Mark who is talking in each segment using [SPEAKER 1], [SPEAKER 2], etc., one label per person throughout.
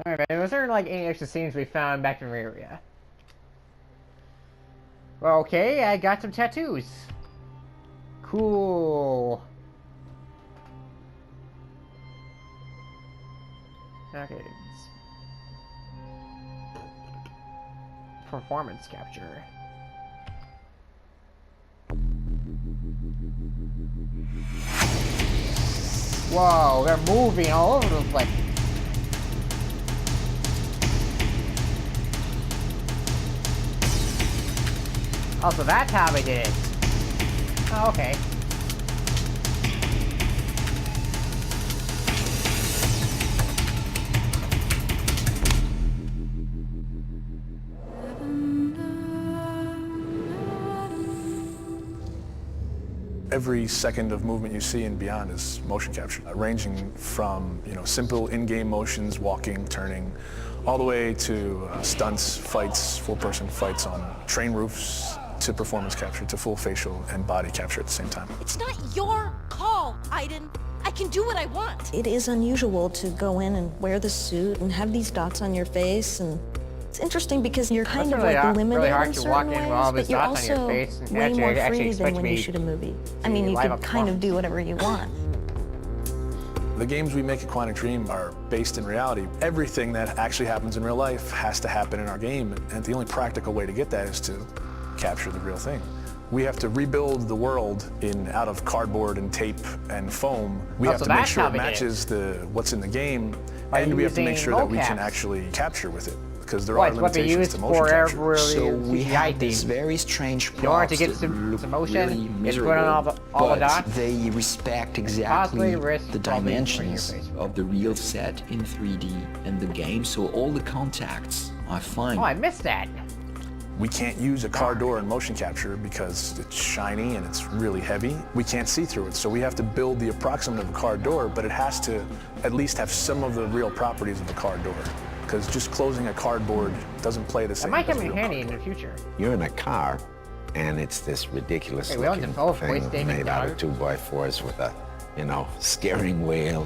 [SPEAKER 1] Alright, was there like any extra scenes we found back in the area? Well, okay, I got some tattoos. Cool. Okay. Performance capture. Whoa, they're moving all over the place. Oh, so that's how they did it. Oh, okay.
[SPEAKER 2] Every second of movement you see and beyond is motion capture, ranging from simple in-game motions, walking, turning, all the way to stunts, fights, full-person fights on train roofs, to performance capture, to full facial and body capture at the same time.
[SPEAKER 3] It's not your call, Aiden. I can do what I want.
[SPEAKER 4] It is unusual to go in and wear the suit and have these dots on your face, and it's interesting because you're kind of like limited in certain ways, but you're also way more free than when you shoot a movie. I mean, you can kind of do whatever you want.
[SPEAKER 2] The games we make at Quantic Dream are based in reality. Everything that actually happens in real life has to happen in our game, and the only practical way to get that is to capture the real thing. We have to rebuild the world out of cardboard and tape and foam. We have to make sure it matches what's in the game, and we have to make sure that we can actually capture with it, because there are limitations to motion capture.
[SPEAKER 5] So we have these very strange props
[SPEAKER 1] in order to get some motion, it's put on all the dots.
[SPEAKER 5] They respect exactly the dimensions of the real set in 3D in the game, so all the contacts are fine.
[SPEAKER 1] Oh, I missed that.
[SPEAKER 2] We can't use a car door in motion capture because it's shiny and it's really heavy. We can't see through it, so we have to build the approximate of a car door, but it has to at least have some of the real properties of a car door, because just closing a cardboard doesn't play the same.
[SPEAKER 1] It might come in handy in the future.
[SPEAKER 6] You're in a car, and it's this ridiculous looking thing made out of 2x4s with a, steering wheel.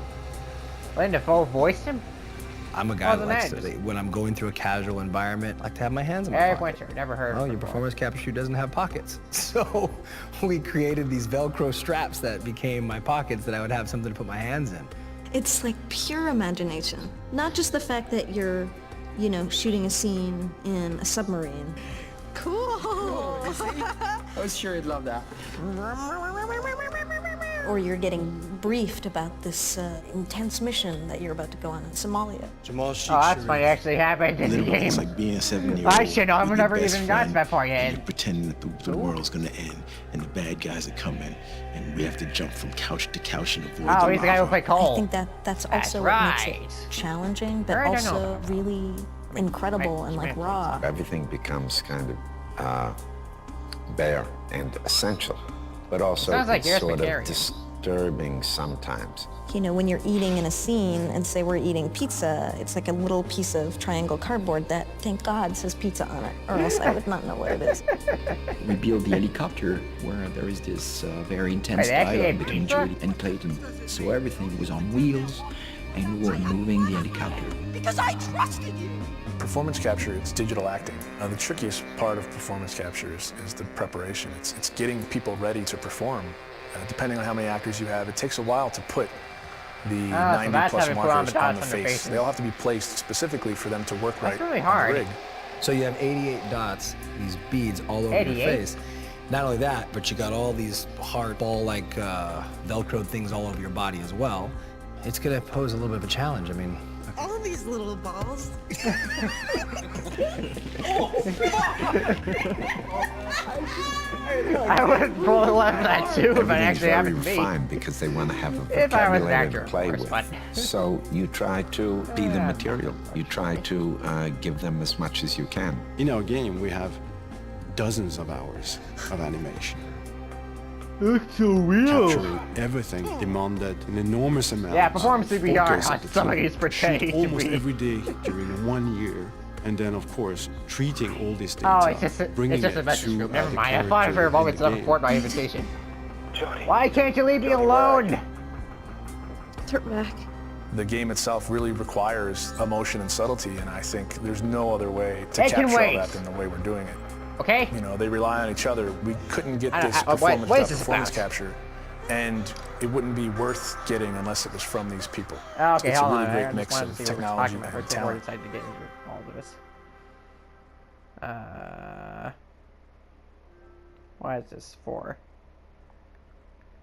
[SPEAKER 1] Willem Dafoe voiced him?
[SPEAKER 7] I'm a guy that likes to, when I'm going through a casual environment, I like to have my hands in my pocket.
[SPEAKER 1] Winter, never heard of
[SPEAKER 7] your performance capture shoot doesn't have pockets. So we created these Velcro straps that became my pockets that I would have something to put my hands in.
[SPEAKER 4] It's like pure imagination. Not just the fact that you're, shooting a scene in a submarine.
[SPEAKER 3] Cool.
[SPEAKER 5] I was sure you'd love that.
[SPEAKER 4] Or you're getting briefed about this intense mission that you're about to go on in Somalia.
[SPEAKER 1] Oh, that's funny, actually happened in the game.
[SPEAKER 8] It's like being 7-year-old.
[SPEAKER 1] I should know, I've never even gotten to that part yet.
[SPEAKER 8] You're pretending that the world's gonna end, and the bad guys are coming, and we have to jump from couch to couch and avoid
[SPEAKER 1] Oh, he's the guy who played Cole.
[SPEAKER 4] I think that's also what makes it challenging, but also really incredible and like raw.
[SPEAKER 6] Everything becomes kind of bare and essential, but also
[SPEAKER 1] like
[SPEAKER 6] it's sort of disturbing sometimes.
[SPEAKER 4] When you're eating in a scene and say we're eating pizza, it's like a little piece of triangle cardboard that, thank God, says pizza on it, or else I would not know what it is.
[SPEAKER 5] We built the helicopter where there is this very intense dialogue between Judy and Clayton. So everything was on wheels, and we were moving the helicopter.
[SPEAKER 3] Because I trusted you!
[SPEAKER 2] Performance capture, it's digital acting. The trickiest part of performance capture is the preparation. It's getting people ready to perform. Depending on how many actors you have, it takes a while to put the 90+ markers on the face. They all have to be placed specifically for them to work right
[SPEAKER 1] really hard.
[SPEAKER 2] on the rig.
[SPEAKER 7] So you have 88 dots, these beads all over your face. Not only that, but you got all these hard ball-like Velcro things all over your body as well. It's gonna pose a little bit of a challenge. I mean,
[SPEAKER 3] All these little balls.
[SPEAKER 1] I would probably love that too if it actually happened to me.
[SPEAKER 6] Refined because they want to have a
[SPEAKER 1] If I was an
[SPEAKER 6] vocabulary
[SPEAKER 1] actor,
[SPEAKER 6] to play
[SPEAKER 1] of course,
[SPEAKER 6] with. So you try to be the material. You try to give them as much as you can.
[SPEAKER 8] In our game, we have dozens of hours of animation.
[SPEAKER 1] It's so real.
[SPEAKER 8] Capturing everything demanded an enormous amount.
[SPEAKER 1] Yeah, performance CPR
[SPEAKER 8] photos
[SPEAKER 1] on
[SPEAKER 8] at the
[SPEAKER 1] somebody's
[SPEAKER 8] time.
[SPEAKER 1] pretending
[SPEAKER 8] Shoot
[SPEAKER 1] to
[SPEAKER 8] almost
[SPEAKER 1] be.
[SPEAKER 8] every day during 1 year. And then, of course, treating all this data,
[SPEAKER 1] Oh, it's just a
[SPEAKER 8] it
[SPEAKER 1] message
[SPEAKER 8] to
[SPEAKER 1] group. Never
[SPEAKER 8] the
[SPEAKER 1] mind. I thought for
[SPEAKER 8] character
[SPEAKER 1] a moment
[SPEAKER 8] in the
[SPEAKER 1] it's support my
[SPEAKER 8] game.
[SPEAKER 1] invitation. Why can't you leave me alone?
[SPEAKER 4] Turn back.
[SPEAKER 2] The game itself really requires emotion and subtlety, and I think there's no other way to capture all that than the way we're doing it.
[SPEAKER 1] Okay.
[SPEAKER 2] You know, they rely on each other. We couldn't get this performance capture, and it wouldn't be worth getting unless it was from these people.
[SPEAKER 1] Okay,
[SPEAKER 2] it's
[SPEAKER 1] hold
[SPEAKER 2] a really
[SPEAKER 1] on.
[SPEAKER 2] great mix of technology and talent.
[SPEAKER 1] Decided to get into all of this. What is this for?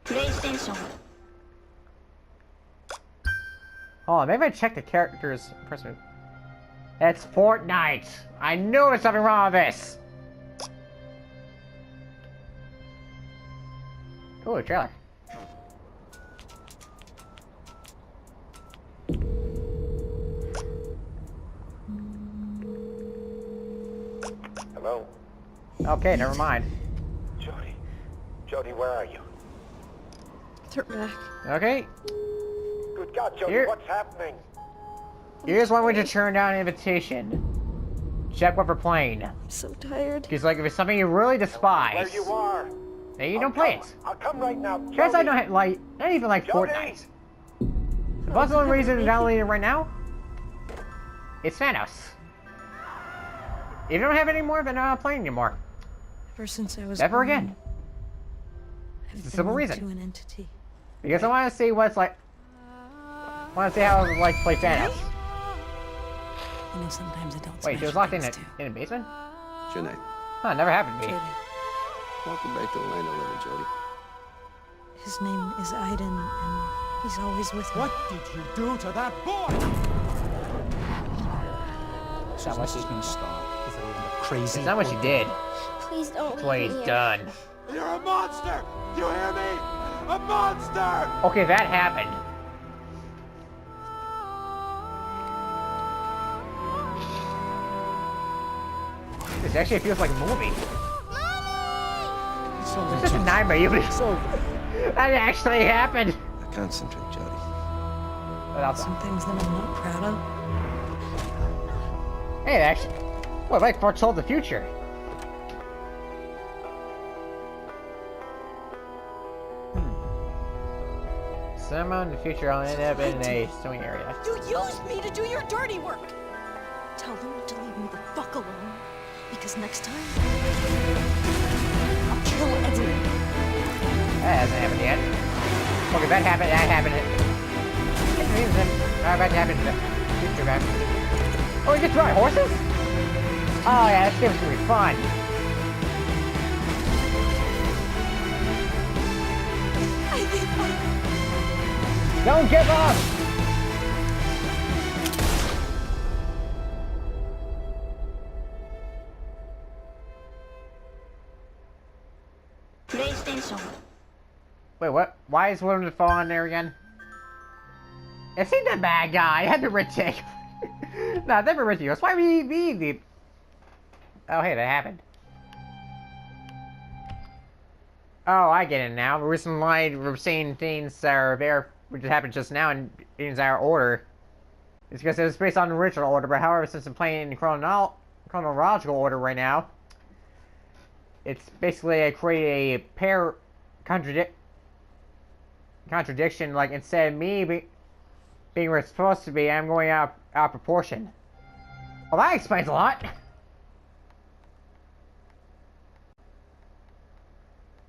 [SPEAKER 9] PlayStation.
[SPEAKER 1] Hold on, maybe I check the characters. It's Fortnite. I knew there was something wrong with this. Ooh, a trailer.
[SPEAKER 10] Hello?
[SPEAKER 1] Okay, never mind.
[SPEAKER 10] Jody. Jody, where are you?
[SPEAKER 4] They're back.
[SPEAKER 1] Okay.
[SPEAKER 10] Good God, Jody,
[SPEAKER 1] Here.
[SPEAKER 10] what's happening?
[SPEAKER 1] Here's one way to turn down an invitation. Check what we're playing.
[SPEAKER 4] I'm so tired.
[SPEAKER 1] Because, like, if it's something you really despise,
[SPEAKER 10] Where you are?
[SPEAKER 1] then you don't play it.
[SPEAKER 10] I'll come right now. Jody.
[SPEAKER 1] Guess I don't like, not even like
[SPEAKER 10] Jody.
[SPEAKER 1] Fortnite. The possible reason to download it right now, it's Thanos. If you don't have it anymore, then I'm not playing anymore.
[SPEAKER 4] Ever since I was
[SPEAKER 1] Never
[SPEAKER 4] born,
[SPEAKER 1] again.
[SPEAKER 4] I've
[SPEAKER 1] It's a
[SPEAKER 4] been
[SPEAKER 1] simple
[SPEAKER 4] linked
[SPEAKER 1] reason.
[SPEAKER 4] to an entity.
[SPEAKER 1] Because I want to see what it's like. I want to see how it's like to play Thanos.
[SPEAKER 4] You know, sometimes adults.
[SPEAKER 1] Wait, she was locked in a basement?
[SPEAKER 6] Good night.
[SPEAKER 1] Huh, never happened to me.
[SPEAKER 4] Jody.
[SPEAKER 6] Welcome back to the land of living, Jody.
[SPEAKER 4] His name is Aiden, and he's always with me.
[SPEAKER 11] What did you do to that boy?
[SPEAKER 1] It's not what she
[SPEAKER 11] Is it even crazy?
[SPEAKER 1] It's not what she did.
[SPEAKER 9] Please don't
[SPEAKER 1] It's what
[SPEAKER 9] leave
[SPEAKER 1] he's
[SPEAKER 9] me here.
[SPEAKER 1] done.
[SPEAKER 11] You're a monster! You hear me? A monster!
[SPEAKER 1] Okay, that happened. This actually feels like a movie. It's such a nightmare. That actually happened.
[SPEAKER 6] Concentrate, Jody.
[SPEAKER 1] Without
[SPEAKER 4] Some things that I'm not proud of.
[SPEAKER 1] Hey, it actually. Well, like foretold the future. Somehow in the future, I'll end up in a sewing area.
[SPEAKER 3] You used me to do your dirty work.
[SPEAKER 4] Tell them to leave me the fuck alone. Because next time,
[SPEAKER 3] I'll kill everyone.
[SPEAKER 1] That hasn't happened yet. Okay, that happened. That happened. About to happen in the future, man. Oh, we just ride horses? Oh yeah, this game's gonna be fun.
[SPEAKER 3] I think
[SPEAKER 1] Don't give up!
[SPEAKER 9] PlayStation.
[SPEAKER 1] Wait, what? Why is Willem Dafoe on there again? Is he the bad guy? I had to retake. No, never ridiculous. Why would he be the... Oh, hey, that happened. Oh, I get it now. The reason why we're saying things that are there, which happened just now, in our order, is because it was based on the original order. But however, since I'm playing in chronological order right now, it's basically I create a contradiction. Like instead of me being where it's supposed to be, I'm going out proportion. Well, that explains a lot.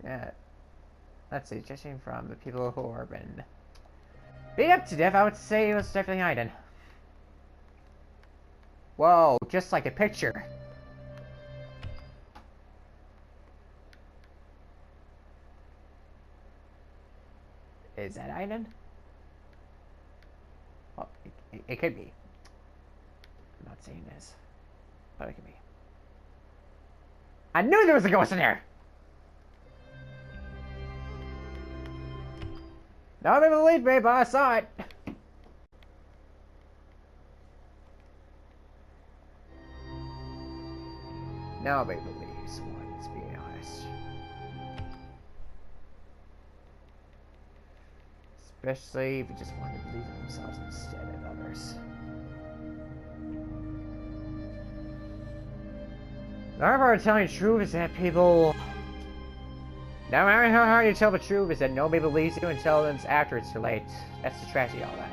[SPEAKER 1] Yeah. Let's see, judging from the people who have been beat up to death, I would say it was definitely Aiden. Whoa, just like a picture. Is that Aiden? Well, it could be. I'm not saying this, but it could be. I knew there was a ghost in there! Nobody believed me, but I saw it. Nobody believes one, let's be honest. Especially if you just want to believe in themselves instead of others. The hard part of telling the truth is that people... No matter how hard you tell the truth, is that nobody believes you until it's after it's too late. That's the tragedy of all that.